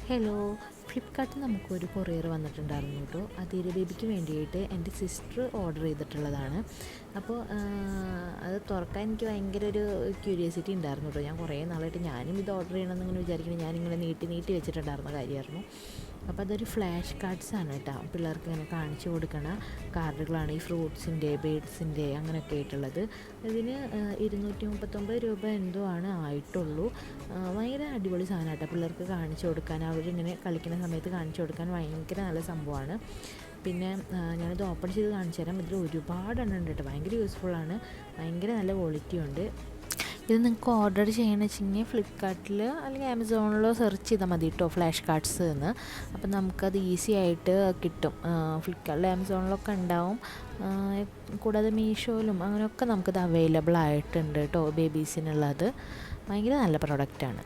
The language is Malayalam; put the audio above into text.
ഹലോ, ഫ്ലിപ്കാർട്ടിൽ നമുക്കൊരു കൊറിയർ വന്നിട്ടുണ്ടായിരുന്നു കേട്ടോ. അതീര ബേബിക്ക് വേണ്ടിയിട്ട് എൻ്റെ സിസ്റ്റർ ഓർഡർ ചെയ്തിട്ടുള്ളതാണ്. അപ്പോൾ അത് തുറക്കാൻ എനിക്ക് ഭയങ്കര ഒരു ക്യൂരിയോസിറ്റി ഉണ്ടായിരുന്നു കേട്ടോ. ഞാൻ കുറേ നാളായിട്ട് ഞാനും ഇത് ഓർഡർ ചെയ്യണമെന്ന് ഇങ്ങനെ വിചാരിക്കുന്നത്, ഞാനിങ്ങനെ നീട്ടി വെച്ചിട്ടുണ്ടായിരുന്ന കാര്യമായിരുന്നു. അപ്പോൾ അതൊരു ഫ്ലാഷ് കാർഡ്സാണ് കേട്ടോ. പിള്ളേർക്ക് ഇങ്ങനെ കാണിച്ചു കൊടുക്കണ കാർഡുകളാണ്, ഈ ഫ്രൂട്ട്സിൻ്റെ, ബേഡ്സിൻ്റെ അങ്ങനെയൊക്കെ ആയിട്ടുള്ളത്. ഇതിന് 239 രൂപ എന്തോ ആണ് ആയിട്ടുള്ളൂ. ഭയങ്കര അടിപൊളി സാധനം കേട്ടോ. പിള്ളേർക്ക് കാണിച്ചു കൊടുക്കാൻ, അവരിങ്ങനെ കളിക്കുന്ന സമയത്ത് കാണിച്ചു കൊടുക്കാൻ ഭയങ്കര നല്ല സംഭവമാണ്. പിന്നെ ഞാനിത് ഓപ്പൺ ചെയ്ത് കാണിച്ചു തരാം. ഇതിൽ ഒരുപാട് എണ്ണം ഉണ്ട് കേട്ടോ. ഭയങ്കര യൂസ്ഫുള്ളാണ്, ഭയങ്കര നല്ല ക്വാളിറ്റി ഉണ്ട്. ഇത് നിങ്ങൾക്ക് ഓർഡർ ചെയ്യണമെന്ന് വെച്ചെങ്കിൽ ഫ്ലിപ്കാർട്ടിൽ അല്ലെങ്കിൽ ആമസോണിലോ സെർച്ച് ചെയ്താൽ മതി കേട്ടോ, ഫ്ലാഷ് കാർഡ്സ് എന്ന്. അപ്പം നമുക്കത് ഈസി ആയിട്ട് കിട്ടും. ഫ്ലിപ്കാർട്ടിൽ ആമസോണിലൊക്കെ ഉണ്ടാവും. കൂടാതെ മീഷോയിലും അങ്ങനെയൊക്കെ നമുക്കത് അവൈലബിൾ ആയിട്ടുണ്ട് കേട്ടോ, ബേബീസിനുള്ളത്. ഭയങ്കര നല്ല പ്രൊഡക്റ്റാണ്.